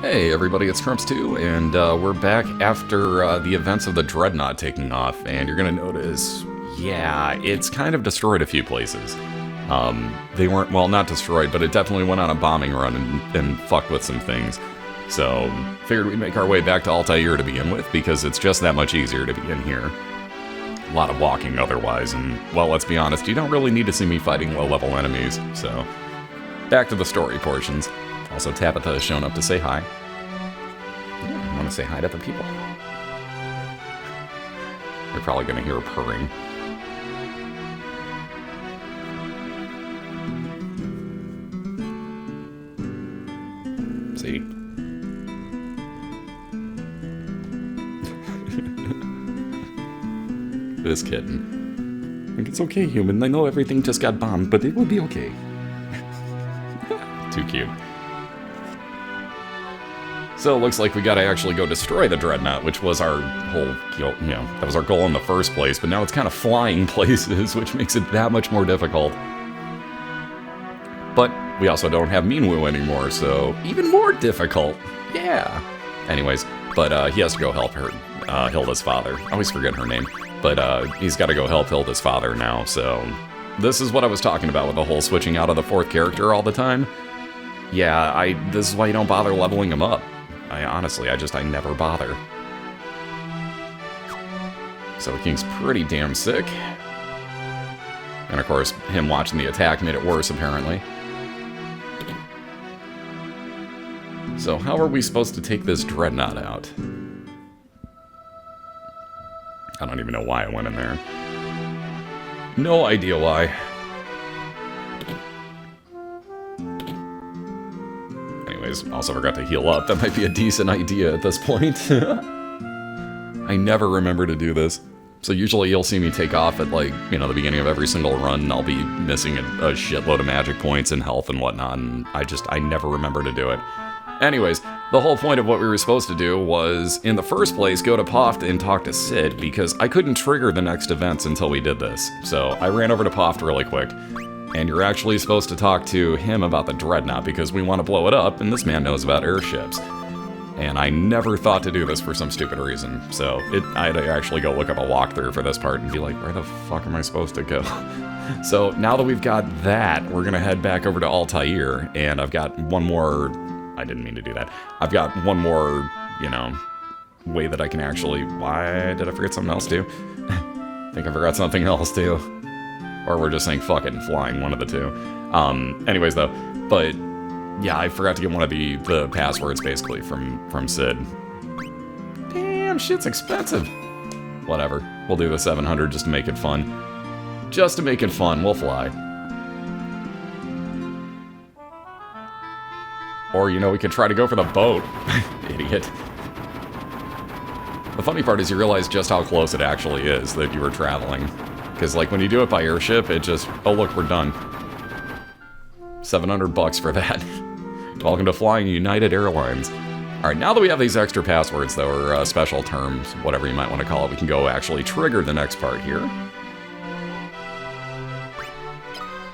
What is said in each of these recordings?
Hey everybody, it's Trumps2, and we're back after the events of the Dreadnought taking off, and you're gonna notice, yeah, it's kind of destroyed a few places. They weren't, well, not destroyed, but it definitely went on a bombing run and fucked with some things. So, figured we'd make our way back to Altair to begin with, because it's just that much easier to begin here. A lot of walking otherwise, and, well, let's be honest, you don't really need to see me fighting low-level enemies, so... Back to the story portions. Also, Tabitha has shown up to say hi. Yeah, I want to say hi to the people. You're probably going to hear her purring. See? This kitten. Like, it's okay, human. I know everything just got bombed, but it will be okay. Too cute. So it looks like we gotta actually go destroy the Dreadnought, which was our whole, that was our goal in the first place, but now it's kind of flying places, which makes it that much more difficult. But we also don't have Minwu anymore, so even more difficult. Yeah. Anyways, but he has to go help her, Hilda's father. I always forget her name. But he's gotta go help Hilda's father now, so... This is what I was talking about with the whole switching out of the fourth character all the time. Yeah, this is why you don't bother leveling him up. Honestly, I never bother. So the king's pretty damn sick. And of course, him watching the attack made it worse, apparently. So how are we supposed to take this Dreadnought out? I don't even know why I went in there. No idea why. Anyways, also forgot to heal up. That might be a decent idea at this point. I never remember to do this. So usually you'll see me take off at, like, the beginning of every single run, and I'll be missing a shitload of magic points and health and whatnot, and I never remember to do it. Anyways, the whole point of what we were supposed to do was, in the first place, go to Poft and talk to Sid, because I couldn't trigger the next events until we did this. So I ran over to Poft really quick. And you're actually supposed to talk to him about the Dreadnought, because we want to blow it up, and this man knows about airships. And I never thought to do this for some stupid reason, so I had to actually go look up a walkthrough for this part and be like, where the fuck am I supposed to go? So now that we've got that, we're gonna head back over to Altair, and I've got one more... I didn't mean to do that. I've got one more, way that I can actually... Why did I forget something else too? I think I forgot something else too. Or we're just saying fuck it and flying, one of the two. Anyways though, but yeah, I forgot to get one of the passwords basically from Sid. Damn, shit's expensive. Whatever, we'll do the 700 just to make it fun. Just to make it fun, we'll fly. Or, we could try to go for the boat. Idiot. The funny part is you realize just how close it actually is that you were traveling. Because, like, when you do it by airship, it just... Oh, look, we're done. $700 for that. Welcome to flying United Airlines. Alright, now that we have these extra passwords, though, or special terms, whatever you might want to call it, we can go actually trigger the next part here.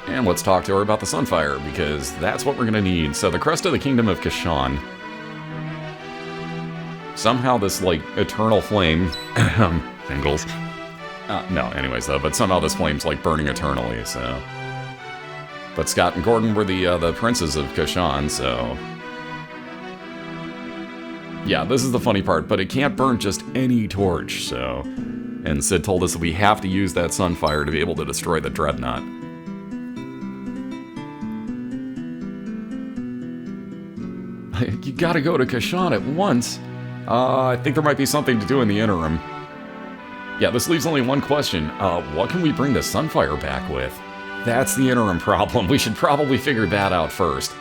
And let's talk to her about the Sunfire, because that's what we're going to need. So, the crest of the Kingdom of Kashan. Somehow this, like, eternal flame... Fingles. No, anyways, though, but somehow this flame's, like, burning eternally, so... But Scott and Gordon were the princes of Kashan, so... Yeah, this is the funny part, but it can't burn just any torch, so... And Sid told us that we have to use that Sunfire to be able to destroy the Dreadnought. You gotta go to Kashan at once. I think there might be something to do in the interim. Yeah, this leaves only one question. What can we bring the Sunfire back with? That's the interim problem. We should probably figure that out first.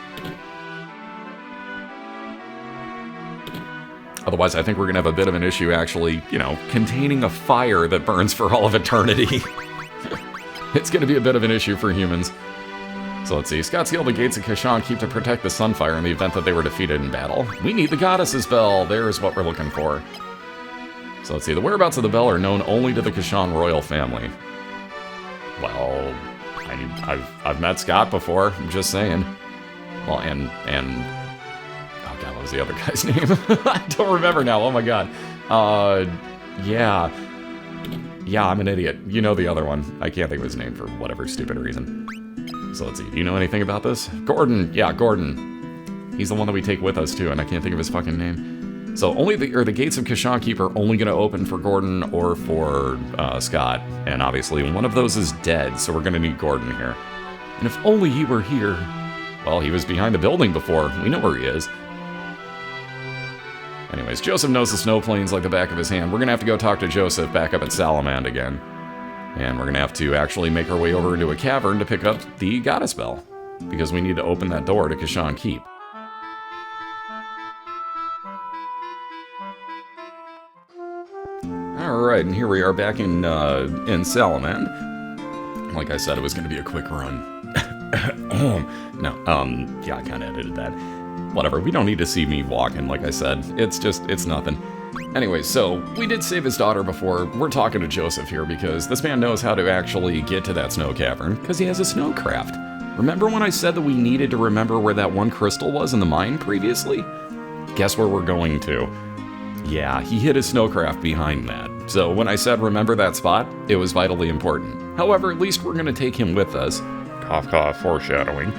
Otherwise, I think we're gonna have a bit of an issue actually, containing a fire that burns for all of eternity. It's gonna be a bit of an issue for humans. So let's see, Scott sealed the gates of Kashan keep to protect the Sunfire in the event that they were defeated in battle. We need the Goddess's Bell. There's what we're looking for. So let's see, the whereabouts of the bell are known only to the Kashan royal family. Well, I've met Scott before, I'm just saying. Well, and oh god, was the other guy's name? I don't remember now. Oh my god. Yeah. Yeah, I'm an idiot. You know the other one. I can't think of his name for whatever stupid reason. So let's see. Do you know anything about this? Gordon. Yeah, Gordon. He's the one that we take with us too, and I can't think of his fucking name. So only the gates of Kashan Keep are only going to open for Gordon or for Scott. And obviously one of those is dead, so we're going to need Gordon here. And if only he were here. Well, he was behind the building before. We know where he is. Anyways, Joseph knows the snow plains like the back of his hand. We're going to have to go talk to Joseph back up at Salamand again. And we're going to have to actually make our way over into a cavern to pick up the Goddess Bell. Because we need to open that door to Kashan Keep. Alright, and here we are back in Salamand. Like I said, it was going to be a quick run. Yeah, I kind of edited that. Whatever, we don't need to see me walking, like I said. It's nothing. Anyway, so, we did save his daughter before. We're talking to Joseph here because this man knows how to actually get to that snow cavern, because he has a snowcraft. Remember when I said that we needed to remember where that one crystal was in the mine previously? Guess where we're going to? Yeah, he hid his snowcraft behind that. So when I said remember that spot, it was vitally important. However, at least we're going to take him with us. Cough, cough, foreshadowing.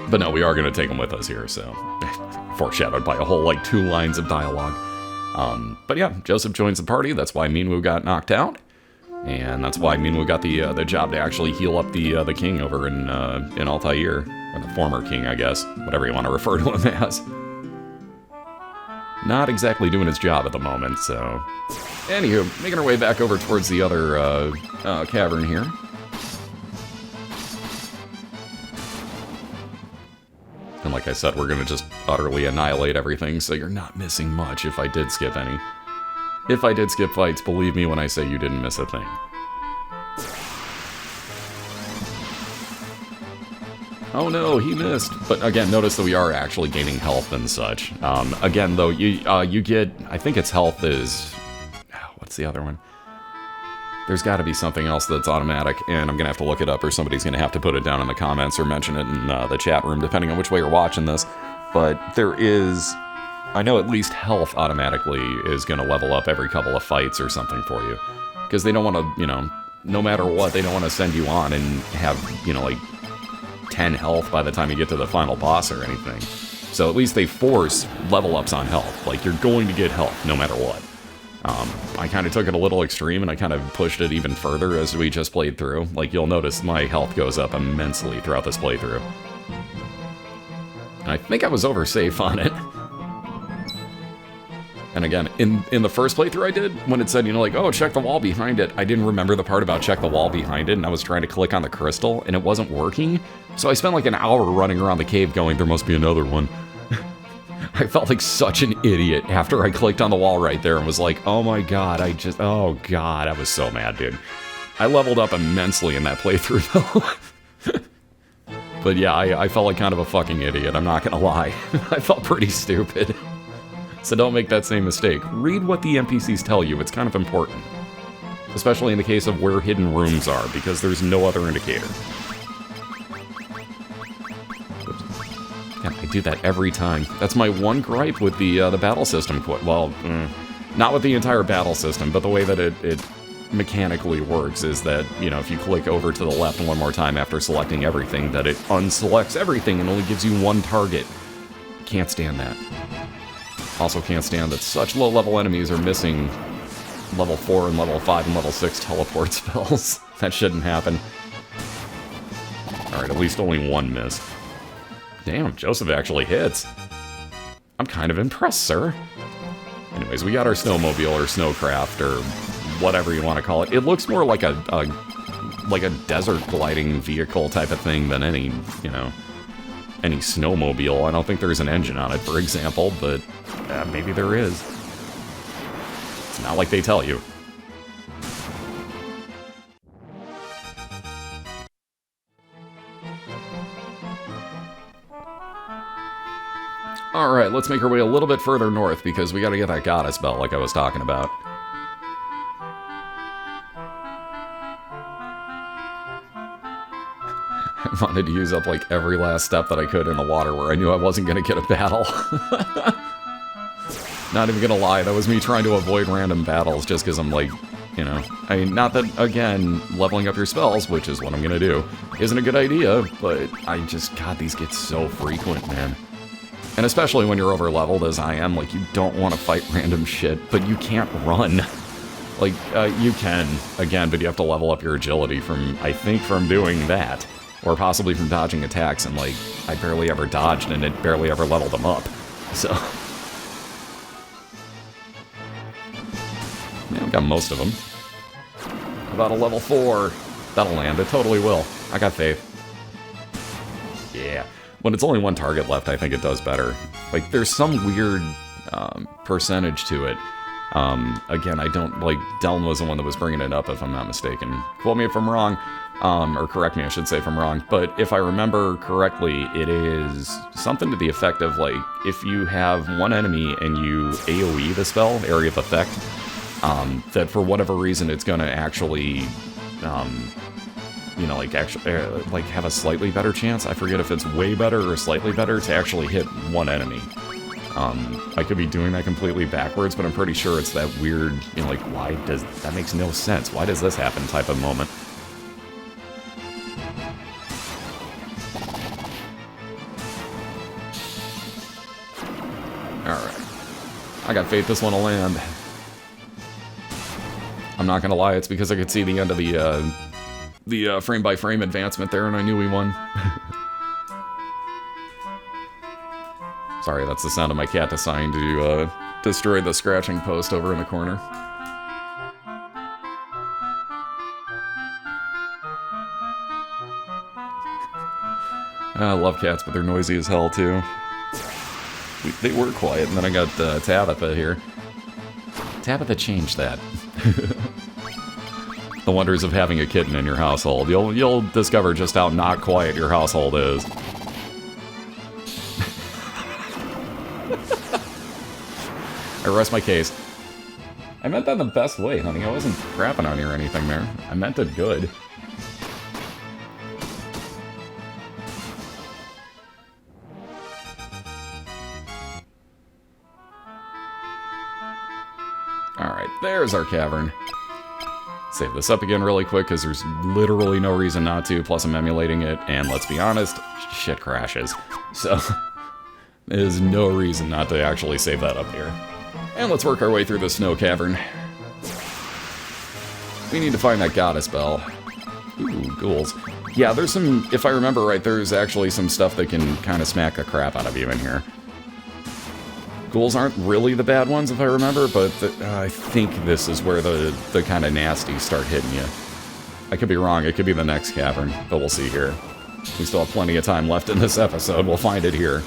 But no, we are going to take him with us here, so... foreshadowed by a whole, 2 lines of dialogue. But yeah, Joseph joins the party. That's why Minwu got knocked out. And that's why Minwu got the job to actually heal up the king over in Altair. Or the former king, I guess. Whatever you want to refer to him as. Not exactly doing his job at the moment, so... Anywho, making our way back over towards the other cavern here. And like I said, we're going to just utterly annihilate everything, so you're not missing much if I did skip any. If I did skip fights, believe me when I say you didn't miss a thing. Oh no, he missed. But again, notice that we are actually gaining health and such. Again, though, you get... I think its health is... What's the other one? There's got to be something else that's automatic, and I'm going to have to look it up, or somebody's going to have to put it down in the comments or mention it in the chat room, depending on which way you're watching this. But there is... I know at least health automatically is going to level up every couple of fights or something for you. Because they don't want to, no matter what, they don't want to send you on and have, 10 health by the time you get to the final boss or anything. So at least they force level ups on health. You're going to get health no matter what. I kind of took it a little extreme, and I kind of pushed it even further as we just played through. You'll notice my health goes up immensely throughout this playthrough. And I think I was oversafe on it. And again, in the first playthrough I did, when it said, oh, check the wall behind it, I didn't remember the part about check the wall behind it, and I was trying to click on the crystal, and it wasn't working. So I spent an hour running around the cave going, there must be another one. I felt like such an idiot after I clicked on the wall right there and was like, oh my god, oh god, I was so mad, dude. I leveled up immensely in that playthrough, though. But yeah, I felt like kind of a fucking idiot, I'm not gonna lie. I felt pretty stupid. So don't make that same mistake. Read what the NPCs tell you, it's kind of important. Especially in the case of where hidden rooms are, because there's no other indicator. I do that every time. That's my one gripe with the battle system. Well, not with the entire battle system, but the way that it mechanically works is that, if you click over to the left one more time after selecting everything, that it unselects everything and only gives you one target. Can't stand that. Also can't stand that such low-level enemies are missing level 4 and level 5 and level 6 teleport spells. That shouldn't happen. Alright, at least only one missed. Damn, Joseph actually hits. I'm kind of impressed, sir. Anyways, we got our snowmobile or snowcraft or whatever you want to call it. It looks more like a desert gliding vehicle type of thing than any, any snowmobile. I don't think there's an engine on it, for example, but maybe there is. It's not like they tell you. Alright, let's make our way a little bit further north, because we gotta get that goddess belt like I was talking about. Wanted to use up like every last step that I could in the water where I knew I wasn't going to get a battle. Not even gonna lie, that was me trying to avoid random battles just because I'm like, you know, I mean, not that, again, leveling up your spells, which is what I'm gonna do, isn't a good idea, but I just, God, these get so frequent, man. And especially when you're over-leveled as I am, like, you don't want to fight random shit, but you can't run. Like, you can, again, but you have to level up your agility from, I think, from doing that. Or possibly from dodging attacks, and, like, I barely ever dodged, and it barely ever leveled them up. So... yeah, I've got most of them. About a level 4. That'll land. It totally will. I got faith. Yeah. When it's only one target left, I think it does better. Like, there's some weird percentage to it. Again, I don't, like, Deln was the one that was bringing it up, if I'm not mistaken. Quote me if I'm wrong. Or correct me, I should say, if I'm wrong. But if I remember correctly, it is something to the effect of, like, if you have one enemy and you AoE the spell, Area of Effect, that for whatever reason it's gonna actually, you know, like, actually, like, have a slightly better chance. I forget if it's way better or slightly better to actually hit one enemy. I could be doing that completely backwards, but I'm pretty sure it's that weird, you know, like, why does, that makes no sense. Why does this happen type of moment. Alright. I got faith this one will land. I'm not gonna lie, it's because I could see the end of the frame-by-frame advancement there, and I knew we won. Sorry, that's the sound of my cat deciding to destroy the scratching post over in the corner. I love cats, but they're noisy as hell, too. They were quiet, and then I got Tabitha here. Tabitha changed that. The wonders of having a kitten in your household. You'll discover just how not quiet your household is. I rest my case. I meant that in the best way, honey. I wasn't crapping on you or anything there. I meant it good. Alright, there's our cavern. Save this up again really quick, because there's literally no reason not to, plus I'm emulating it, and let's be honest, shit crashes. So, there's no reason not to actually save that up here. And let's work our way through the snow cavern. We need to find that goddess bell. Ooh, ghouls. Yeah, there's some, if I remember right, there's actually some stuff that can kind of smack the crap out of you in here. Ghouls aren't really the bad ones, if I remember, but I think this is where the kind of nasties start hitting you. I could be wrong, it could be the next cavern, but we'll see here. We still have plenty of time left in this episode, we'll find it here.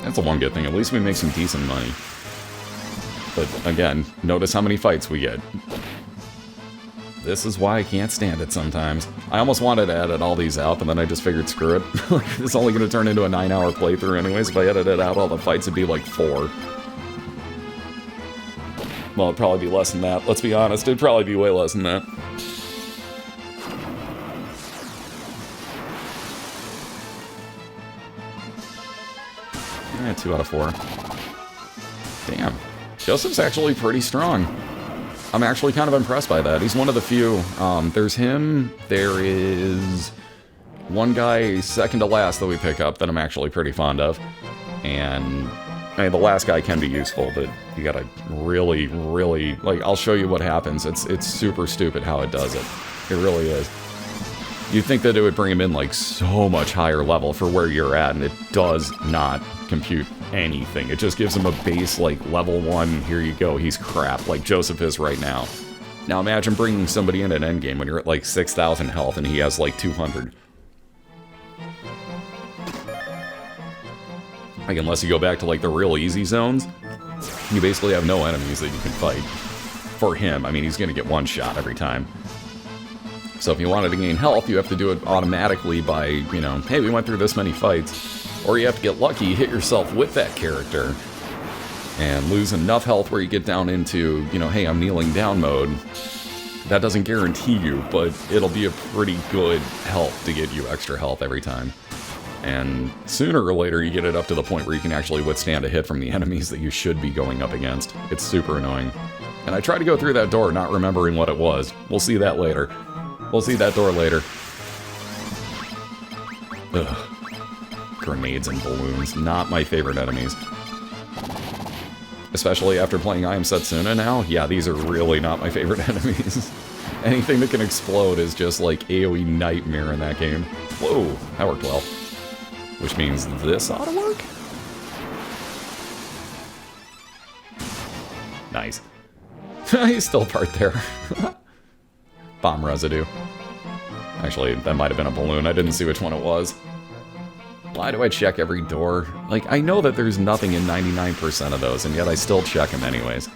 That's the one good thing, at least we make some decent money. But again, notice how many fights we get. This is why I can't stand it sometimes. I almost wanted to edit all these out, but then I just figured, screw it. It's only going to turn into a 9-hour playthrough anyways. If I edited out all the fights, it'd be like 4. Well, it'd probably be less than that. Let's be honest, it'd probably be way less than that. Yeah, 2 out of 4. Damn. Joseph's actually pretty strong. I'm actually kind of impressed by that. He's one of the few. There's him. There is one guy second to last that we pick up that I'm actually pretty fond of. And I mean, the last guy can be useful, but you gotta really, really, like, I'll show you what happens. It's super stupid how it does it. It really is. You'd think that it would bring him in, like, so much higher level for where you're at, and it does not compute anything. It just gives him a base, like, level 1, here you go, he's crap, like Joseph is right now. Now imagine bringing somebody in at endgame when you're at, like, 6,000 health and he has, like, 200. Like, unless you go back to, like, the real easy zones, you basically have no enemies that you can fight. For him, I mean, he's gonna get one shot every time. So if you wanted to gain health, you have to do it automatically by, you know, hey, we went through this many fights. Or you have to get lucky, hit yourself with that character, and lose enough health where you get down into, you know, hey, I'm kneeling down mode. That doesn't guarantee you, but it'll be a pretty good help to get you extra health every time. And sooner or later, you get it up to the point where you can actually withstand a hit from the enemies that you should be going up against. It's super annoying. And I tried to go through that door not remembering what it was. We'll see that later. We'll see that door later. Ugh. Grenades and balloons. Not my favorite enemies. Especially after playing I Am Setsuna now. Yeah, these are really not my favorite enemies. Anything that can explode is just like AoE nightmare in that game. Whoa, that worked well. Which means this ought to work? Nice. He's still part there. Bomb residue. Actually, that might have been a balloon. I didn't see which one it was. Why do I check every door? Like, I know that there's nothing in 99% of those, and yet I still check them anyways.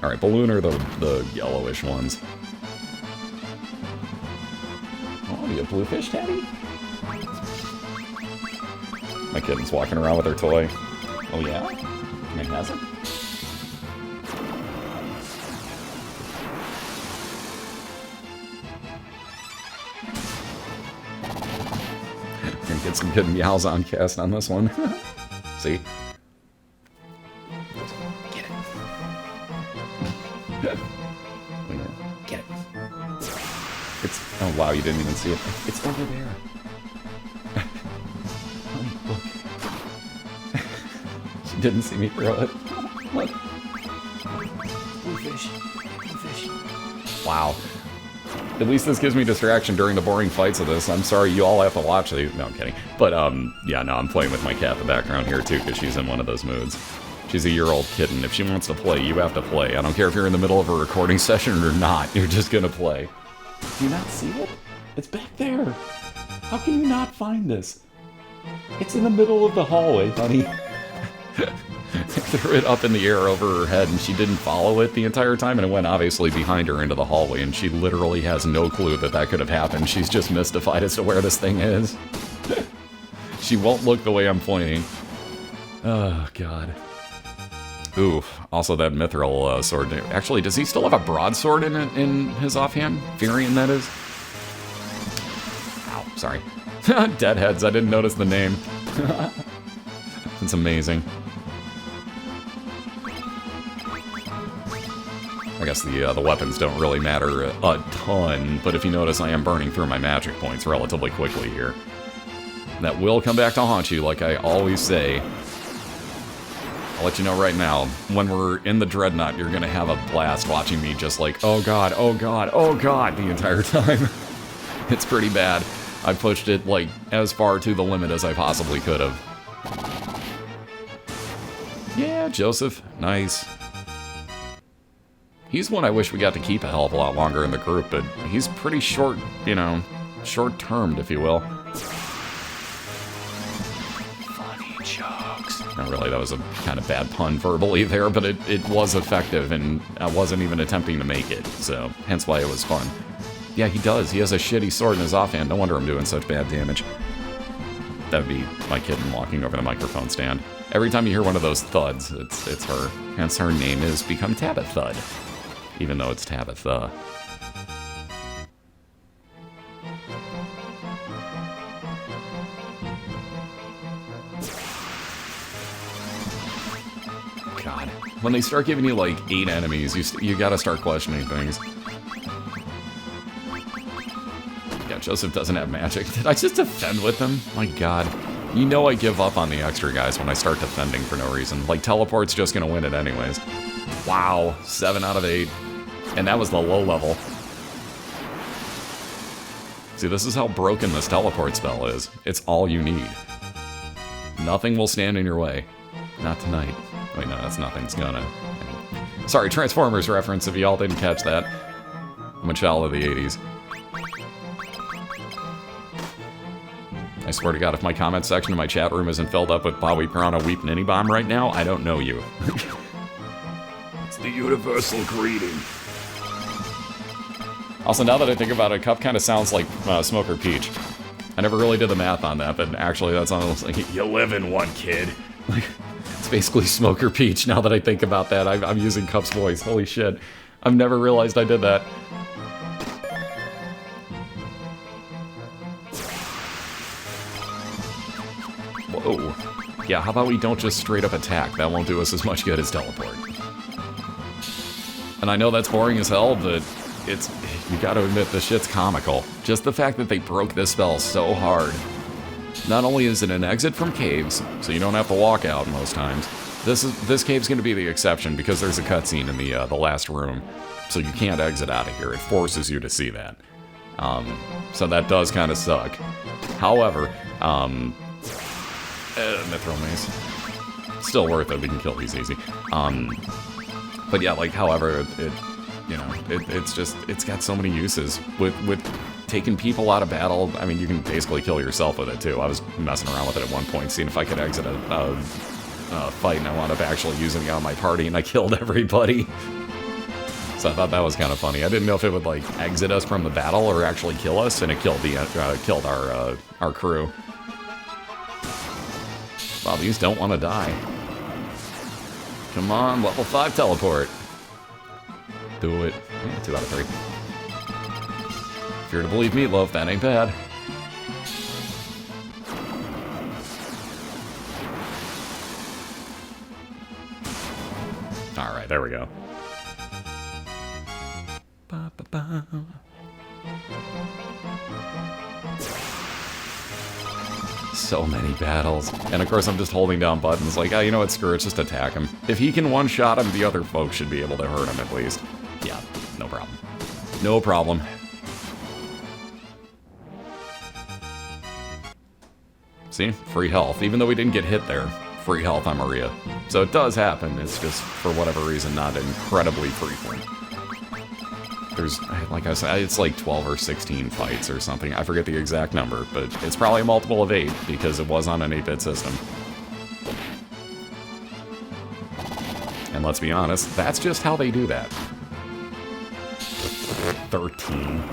Alright, balloon are the yellowish ones. Oh, you a bluefish, Teddy? My kitten's walking around with her toy. Oh yeah? Can I has it? Gonna get some good meows on cast on this one. See? Get it. Get it. It's... Oh wow, you didn't even see it. It's over there. Didn't see me throw it. Look. Bluefish. Bluefish. Wow. At least this gives me distraction during the boring fights of this. I'm sorry you all have to watch these. No, I'm kidding. But, yeah, no, I'm playing with my cat in the background here, too, because she's in one of those moods. She's a year-old kitten. If she wants to play, you have to play. I don't care if you're in the middle of a recording session or not. You're just gonna play. Do you not see it? It's back there. How can you not find this? It's in the middle of the hallway, honey. I threw it up in the air over her head, and she didn't follow it the entire time, and it went obviously behind her into the hallway, and she literally has no clue that that could have happened. She's just mystified as to where this thing is. She won't look the way I'm pointing. Oh, God. Ooh, also that mithril sword. Actually, does he still have a broadsword in his offhand? Furion, that is? Ow, sorry. Deadheads, I didn't notice the name. It's amazing. I guess the weapons don't really matter a ton, but if you notice, I am burning through my magic points relatively quickly here. That will come back to haunt you, like I always say. I'll let you know right now, when we're in the Dreadnought, you're gonna have a blast watching me just like, oh god, oh god, oh god, the entire time. It's pretty bad. I pushed it, like, as far to the limit as I possibly could have. Yeah, Joseph. Nice. He's one I wish we got to keep a hell of a lot longer in the group, but he's pretty short, you know, short-termed, if you will. Funny jokes. Not really, that was a kind of bad pun verbally there, but it was effective, and I wasn't even attempting to make it, so hence why it was fun. Yeah, he does. He has a shitty sword in his offhand. No wonder I'm doing such bad damage. That would be my kitten walking over the microphone stand. Every time you hear one of those thuds, it's her. Hence her name has become Tabithud. Even though it's Tabitha. God. When they start giving you like 8 enemies, you gotta start questioning things. Yeah, Joseph doesn't have magic. Did I just defend with him? My god. You know I give up on the extra guys when I start defending for no reason. Like, teleport's just gonna win it anyways. Wow, 7 out of 8. And that was the low level. See, this is how broken this teleport spell is. It's all you need. Nothing will stand in your way. Not tonight. Wait, no, that's nothing's gonna. Sorry, Transformers reference if y'all didn't catch that. I'm a child of the 80s. I swear to God, if my comment section in my chat room isn't filled up with Bowie Piranha Weep Ninny Bomb right now, I don't know you. It's the universal greeting. Also, now that I think about it, Cup kind of sounds like Smoker Peach. I never really did the math on that, but actually that's almost like, you live in one, kid. Like, it's basically Smoker Peach now that I think about that. I'm using Cup's voice. Holy shit. I've never realized I did that. Whoa. Yeah, how about we don't just straight up attack? That won't do us as much good as teleport. And I know that's boring as hell, but you gotta admit, this shit's comical. Just the fact that they broke this spell so hard. Not only is it an exit from caves, so you don't have to walk out most times. This cave's gonna be the exception because there's a cutscene in the last room, so you can't exit out of here. It forces you to see that. So that does kind of suck. However, Mithril Mace, still worth it. We can kill these easy. But yeah, like, however, it's got so many uses with taking people out of battle. I mean, you can basically kill yourself with it too. I was messing around with it at one point, seeing if I could exit a fight, and I wound up actually using it on my party, and I killed everybody. So I thought that was kind of funny. I didn't know if it would like exit us from the battle or actually kill us, and it killed killed our crew. Wow, these don't want to die. Come on, level 5 teleport. Do it. Yeah, 2 out of 3. If you're to believe Meatloaf, that ain't bad. Alright, there we go. Ba, ba, ba. So many battles. And of course I'm just holding down buttons like, oh, you know what, screw it, just attack him. If he can one-shot him, the other folks should be able to hurt him at least. Yeah, no problem. No problem. See? Free health. Even though we didn't get hit there, free health on Maria. So it does happen, it's just, for whatever reason, not incredibly frequent. There's, like I said, it's like 12 or 16 fights or something. I forget the exact number, but it's probably a multiple of 8 because it was on an 8-bit system. And let's be honest, that's just how they do that. 13.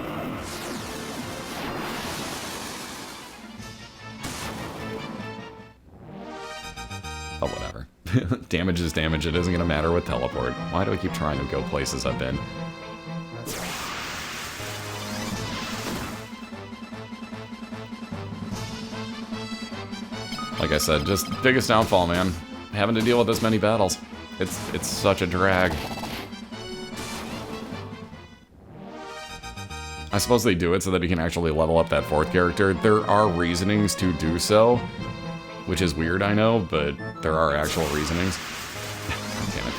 Oh, whatever. Damage is damage. It isn't going to matter with teleport. Why do I keep trying to go places I've been? Like I said, just biggest downfall, man. Having to deal with this many battles. It's such a drag. I suppose they do it so that you can actually level up that 4th character. There are reasonings to do so, which is weird, I know, but there are actual reasonings. Damn it.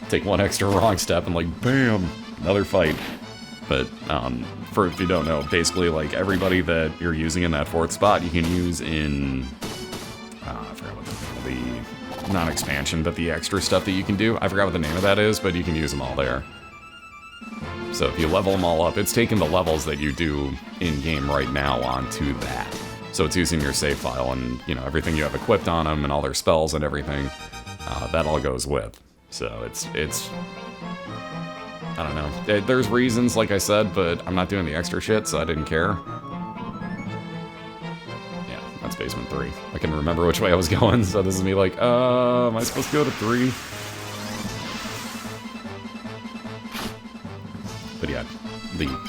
Take one extra wrong step and like, bam, another fight. But, for if you don't know, basically, like, everybody that you're using in that 4th spot, you can use in, I forgot what the name of the, not expansion, but the extra stuff that you can do. I forgot what the name of that is, but you can use them all there. So if you level them all up, it's taking the levels that you do in-game right now onto that. So it's using your save file and, you know, everything you have equipped on them and all their spells and everything, that all goes with. So it's I don't know. There's reasons, like I said, but I'm not doing the extra shit, so I didn't care. Yeah, that's basement 3. I can remember which way I was going, so this is me like, am I supposed to go to 3? But yeah,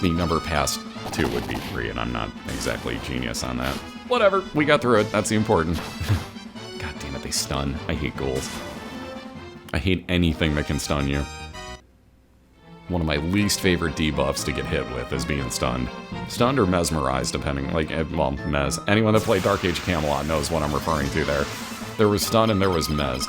the number past 2 would be 3, and I'm not exactly a genius on that. Whatever, we got through it. That's the important. God damn it, they stun. I hate ghouls. I hate anything that can stun you. One of my least favorite debuffs to get hit with is being stunned. Stunned or mesmerized, depending, like, well, mez. Anyone that played Dark Age of Camelot knows what I'm referring to there. There was stun and there was mez.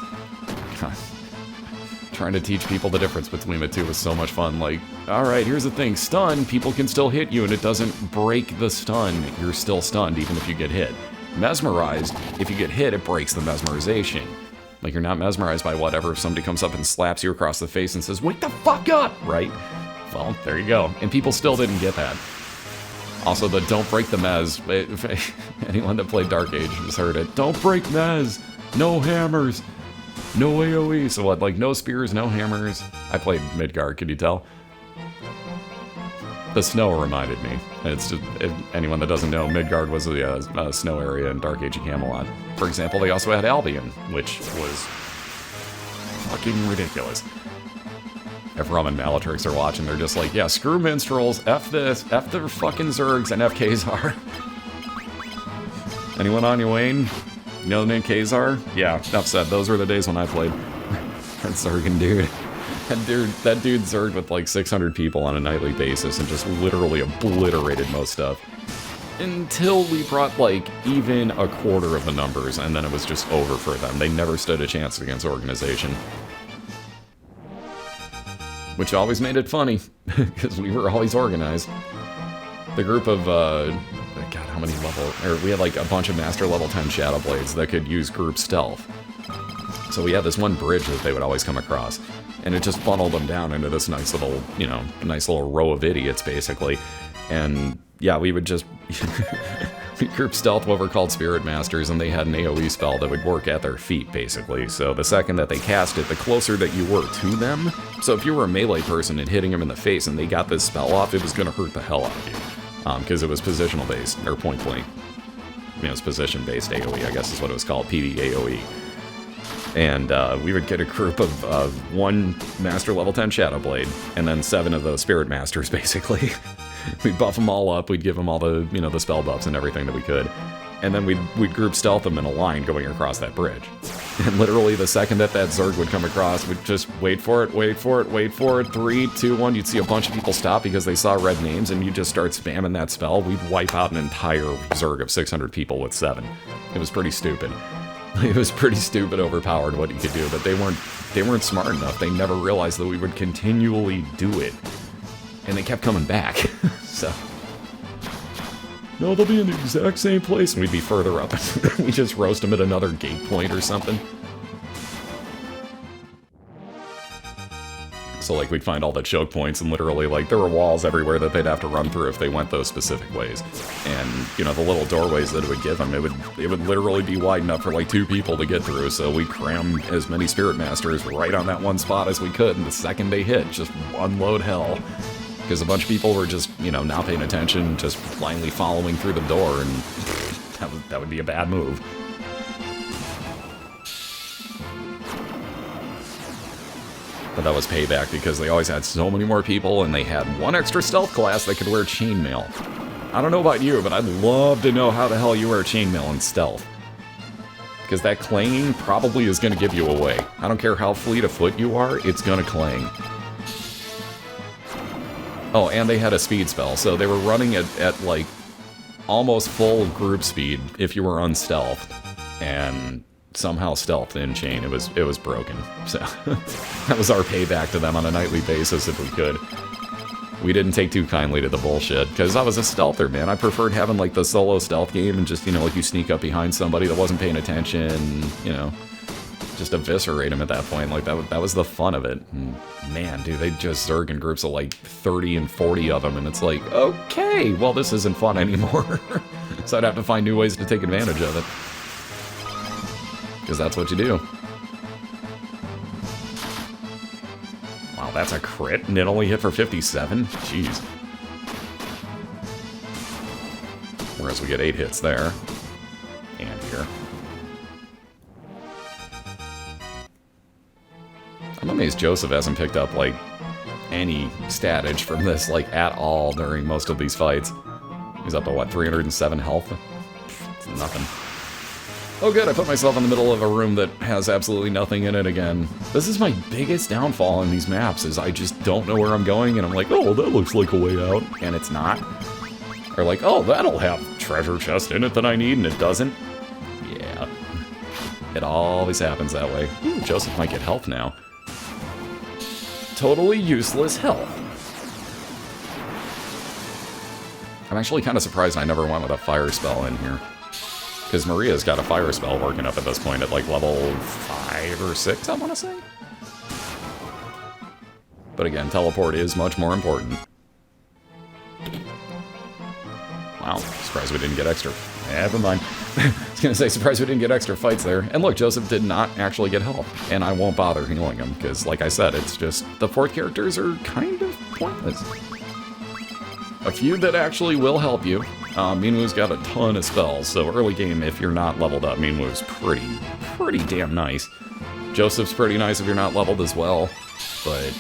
Trying to teach people the difference between the two was so much fun. Like, alright, here's the thing. Stun, people can still hit you and it doesn't break the stun. You're still stunned even if you get hit. Mesmerized, if you get hit, it breaks the mesmerization. Like, you're not mesmerized by whatever if somebody comes up and slaps you across the face and says, wake the fuck up, right? Well, there you go. And people still didn't get that. Also, the don't break the mez. Anyone that played Dark Age has heard it. Don't break mez! No hammers! No AoE! So what, like, no spears, no hammers? I played Midgard, could you tell? The snow reminded me. It's just, if anyone that doesn't know, Midgard was a snow area in Dark Age of Camelot. For example, they also had Albion, which was fucking ridiculous. If Rum and Malatrix are watching, they're just like, yeah, screw minstrels, F this, F the fucking Zergs, and F Khazar. Anyone on you, Wayne? You know the name Khazar? Yeah, enough said. Those were the days when I played. That Zergan dude. That dude Zerged with like 600 people on a nightly basis and just literally obliterated most stuff. Until we brought like even a quarter of the numbers, and then it was just over for them. They never stood a chance against Organization. Which always made it funny, because we were always organized. The group of, God, how many we had like a bunch of Master Level 10 Shadow Blades that could use group stealth. So we had this one bridge that they would always come across, and it just funneled them down into this nice little, nice little row of idiots, basically. And yeah, we would just we group stealth what were called Spirit Masters, and they had an AoE spell that would work at their feet, basically. So the second that they cast it, the closer that you were to them. So if you were a melee person and hitting them in the face and they got this spell off, it was going to hurt the hell out of you. Because it was positional based, or point blank. It's position based AoE, I guess is what it was called, PD AoE. And we would get a group of one Master Level 10 Shadow Blade, and then 7 of those Spirit Masters, basically. We'd buff them all up, we'd give them all the, the spell buffs and everything that we could. And then we'd group stealth them in a line going across that bridge. And literally the second that Zerg would come across, we'd just wait for it, 3, 2, 1, you'd see a bunch of people stop because they saw red names, and you'd just start spamming that spell. We'd wipe out an entire Zerg of 600 people with 7. It was pretty stupid. It was pretty stupid, overpowered what you could do, but they weren't smart enough. They never realized that we would continually do it. And they kept coming back, so... No, they'll be in the exact same place, and we'd be further up. We just roast them at another gate point or something. So, like, we'd find all the choke points, and literally, like, there were walls everywhere that they'd have to run through if they went those specific ways. And, the little doorways that it would give them, it would literally be wide enough for, like, 2 people to get through, so we'd cram as many Spirit Masters right on that one spot as we could, and the second they hit, just unload hell. Because a bunch of people were just, not paying attention, just blindly following through the door, and that would be a bad move. But that was payback because they always had so many more people, and they had one extra stealth class that could wear chainmail. I don't know about you, but I'd love to know how the hell you wear chainmail in stealth. Because that clanging probably is going to give you away. I don't care how fleet of foot you are, it's going to clang. Oh, and they had a speed spell, so they were running at like, almost full group speed if you were unstealthed, and somehow stealthed in chain. It was broken, so that was our payback to them on a nightly basis if we could. We didn't take too kindly to the bullshit, because I was a stealther, man. I preferred having, like, the solo stealth game and just, like, you sneak up behind somebody that wasn't paying attention, just eviscerate them at that point. Like, that was the fun of it. And man, dude, they just Zerg in groups of like 30 and 40 of them, and it's like, okay, well, this isn't fun anymore. So I'd have to find new ways to take advantage of it. Because that's what you do. Wow, that's a crit, and it only hit for 57? Jeez. Whereas we get 8 hits there. And here. I'm amazed Joseph hasn't picked up, like, any statage from this, like, at all during most of these fights. He's up to, what, 307 health? It's nothing. Oh good, I put myself in the middle of a room that has absolutely nothing in it again. This is my biggest downfall in these maps, is I just don't know where I'm going, and I'm like, oh, that looks like a way out, and it's not. Or like, oh, that'll have treasure chest in it that I need, and it doesn't. Yeah. It always happens that way. Ooh, Joseph might get health now. Totally useless health. I'm actually kind of surprised I never went with a fire spell in here. Because Maria's got a fire spell working up at this point at like level 5 or 6, I want to say. But again, teleport is much more important. Wow, surprised we didn't get extra. Never mind. I was going to say, surprised we didn't get extra fights there. And look, Joseph did not actually get health. And I won't bother healing him, because like I said, it's just, the 4th characters are kind of pointless. A few that actually will help you. Minwu's got a ton of spells, so early game, if you're not leveled up, Minwu's pretty damn nice. Joseph's pretty nice if you're not leveled as well, but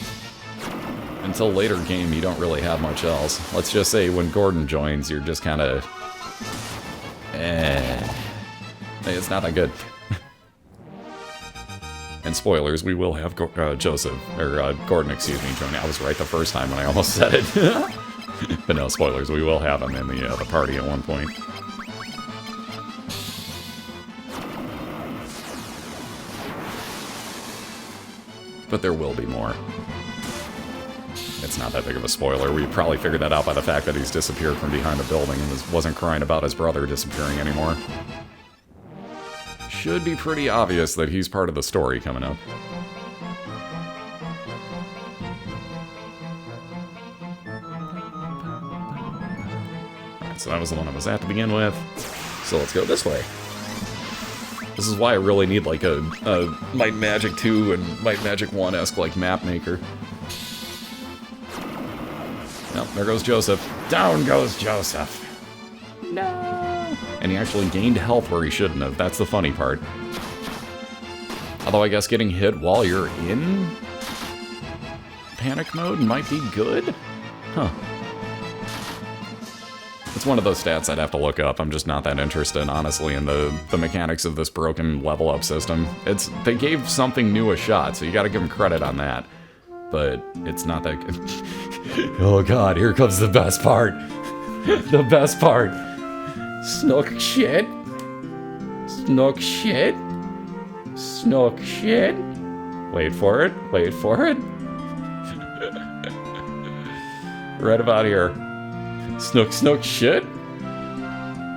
until later game, you don't really have much else. Let's just say when Gordon joins, you're just kind of... It's not that good. And spoilers, we will have Joseph, or Gordon, excuse me, joining. I was right the first time when I almost said it. But no, spoilers, we will have him in the party at one point. But there will be more. It's not that big of a spoiler. We probably figured that out by the fact that he's disappeared from behind a building and wasn't crying about his brother disappearing anymore. Should be pretty obvious that he's part of the story coming up. Alright, so that was the one I was at to begin with. So let's go this way. This is why I really need like a Might Magic 2 and Might Magic 1-esque like map maker. Well, there goes Joseph. Down goes Joseph. No. And he actually gained health where he shouldn't have. That's the funny part. Although I guess getting hit while you're in panic mode might be good? Huh. It's one of those stats I'd have to look up. I'm just not that interested, honestly, in the mechanics of this broken level-up system. They gave something new a shot, so you gotta give them credit on that. But it's not that good. Oh god, here comes the best part. The best part. Snook shit. Snook shit. Snook shit. Wait for it. Wait for it. Right about here. Snook shit.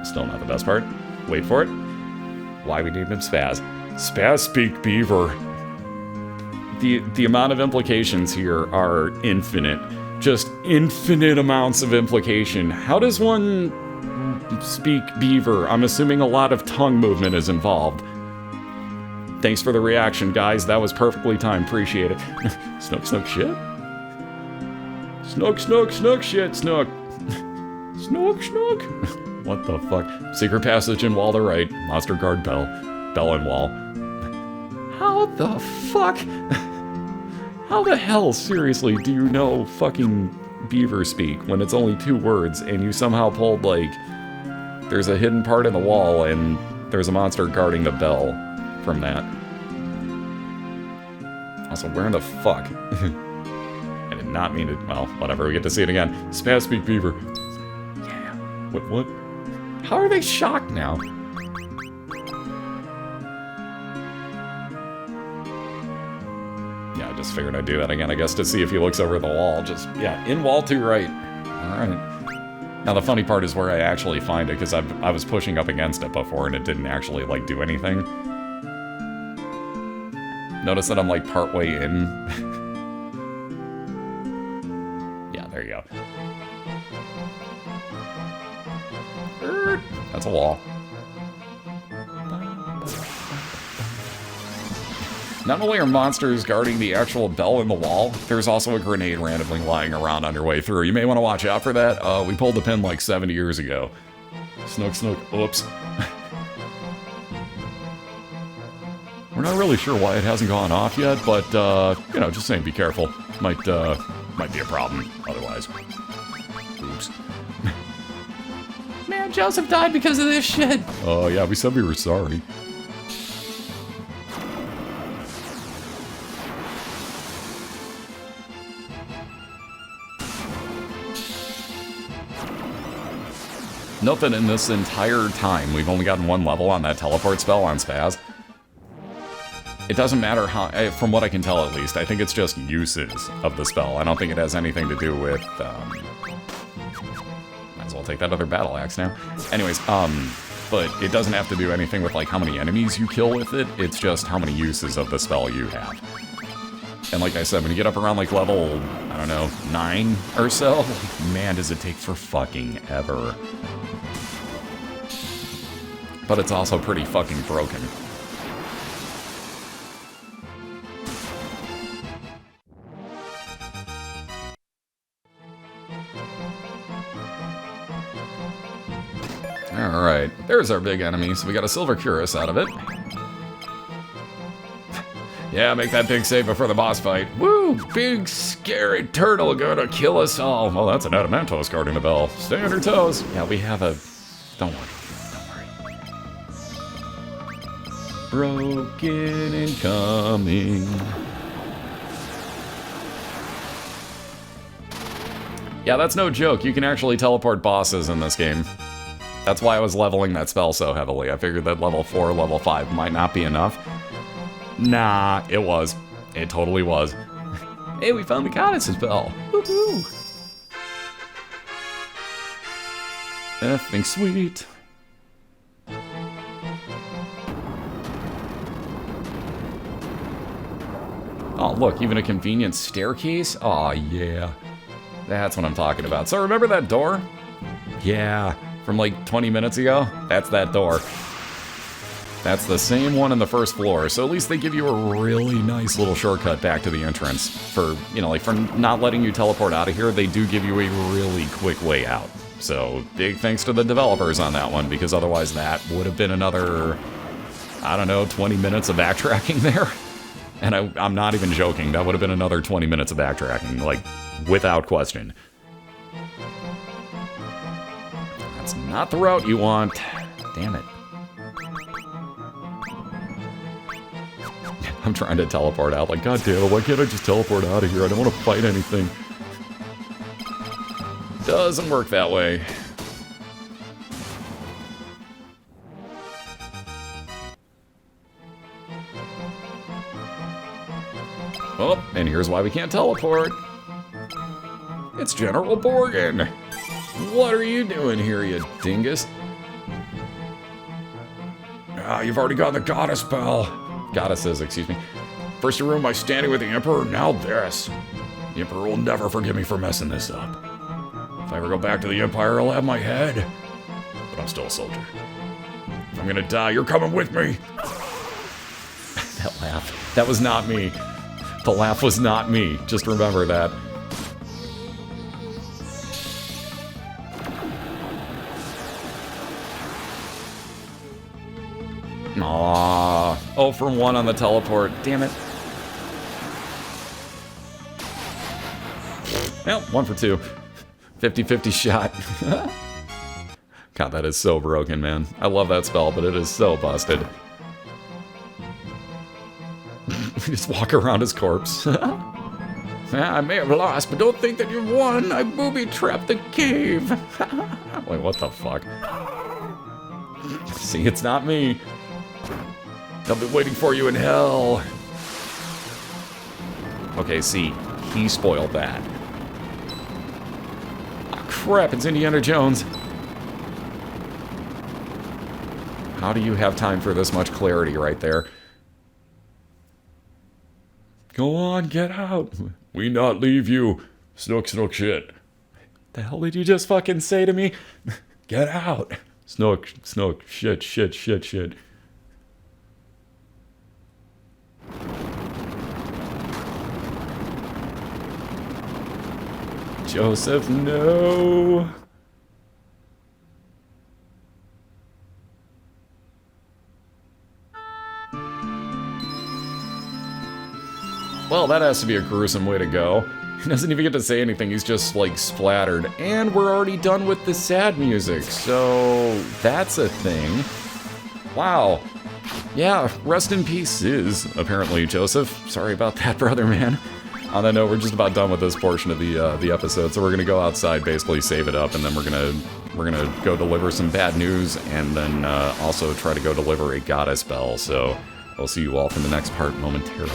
Still not the best part. Wait for it. Why we named him Spaz. Spaz speak beaver. The amount of implications here are infinite. Just infinite amounts of implication. How does one speak beaver? I'm assuming a lot of tongue movement is involved. Thanks for the reaction, guys. That was perfectly timed. Appreciate it. Snook shit? Snook shit, Snook. Snook. What the fuck? Secret passage in wall to right. Monster guard bell. Bell and wall. How the fuck? How the hell, seriously, do you know fucking beaver speak when it's only 2 words and you somehow pulled, like, there's a hidden part in the wall and there's a monster guarding the bell from that. Also, where in the fuck? I did not mean it. Well, whatever, we get to see it again. Spaz speak beaver. Yeah. What? How are they shocked now? Yeah, I just figured I'd do that again, I guess, to see if he looks over the wall. Just, yeah, in wall to right. Alright. Now, the funny part is where I actually find it, because I was pushing up against it before, and it didn't actually, like, do anything. Notice that I'm, like, partway in. Yeah, there you go. That's a wall. Not only are monsters guarding the actual bell in the wall, there's also a grenade randomly lying around on your way through. You may want to watch out for that. We pulled the pin like 70 years ago. Snook. Oops. We're not really sure why it hasn't gone off yet, but, you know, just saying be careful. Might be a problem otherwise. Oops. Man, Joseph died because of this shit. Oh, yeah, we said we were sorry. Note that in this entire time, we've only gotten 1 level on that teleport spell on Spaz. It doesn't matter how, from what I can tell at least, I think it's just uses of the spell. I don't think it has anything to do with, might as well take that other battle axe now. Anyways, but it doesn't have to do anything with, like, how many enemies you kill with it. It's just how many uses of the spell you have. And like I said, when you get up around, like, level, I don't know, 9 or so, man, does it take for fucking ever. But it's also pretty fucking broken. Alright, there's our big enemy, so we got a silver cuirass out of it. Yeah, make that big save before the boss fight. Woo! Big, scary turtle gonna kill us all. Well, that's an Adamantos guarding the bell. Stay on your toes. Yeah, we have a... Don't worry. Don't worry. Broken incoming. Yeah, that's no joke. You can actually teleport bosses in this game. That's why I was leveling that spell so heavily. I figured that level 4, level 5 might not be enough. Nah, it was. It totally was. Hey, we found the goddess's bell. Woohoo! Effing sweet. Oh, look, even a convenient staircase? Aw, yeah. That's what I'm talking about. So remember that door? Yeah, from like 20 minutes ago? That's that door. That's the same one on the first floor, so at least they give you a really nice little shortcut back to the entrance. For, you know, like for not letting you teleport out of here, they do give you a really quick way out. So big thanks to the developers on that one, because otherwise that would have been another, I don't know, 20 minutes of backtracking there. And I'm not even joking, that would have been another 20 minutes of backtracking, like, without question. That's not the route you want. Damn it. I'm trying to teleport out, like, god damn it, why can't I just teleport out of here? I don't want to fight anything. Doesn't work that way. Oh, and here's why we can't teleport. It's General Borgin. What are you doing here, you dingus? Ah, you've already got the goddess bell. Goddesses, excuse me. First you ruined my standing with the Emperor, now this. The Emperor will never forgive me for messing this up. If I ever go back to the Empire, I'll have my head. But I'm still a soldier. If I'm gonna die, you're coming with me. That laugh. That was not me. The laugh was not me. Just remember that. Aww. Oh, for 1 on the teleport. Damn it. Well, 1 for 2. 50-50 shot. God, that is so broken, man. I love that spell, but it is so busted. Just walk around his corpse. I may have lost, but don't think that you've won. I booby-trapped the cave. Wait, what the fuck? See, it's not me. They'll be waiting for you in hell. Okay, see, he spoiled that. Oh, crap, it's Indiana Jones. How do you have time for this much clarity right there? Go on, get out. We not leave you. Snook, snook, shit. The hell did you just fucking say to me? Get out. Snook, snook, shit, shit, shit, shit. Joseph, no. Well, that has to be a gruesome way to go. He doesn't even get to say anything, he's just, like, splattered. And we're already done with the sad music, so that's a thing. Wow. Yeah, rest in peace is, apparently, Joseph. Sorry about that, brother, man. On that note, we're just about done with this portion of the episode, so we're gonna go outside, basically save it up, and then we're gonna go deliver some bad news, and then also try to go deliver a goddess bell, so I'll see you all for the next part momentarily.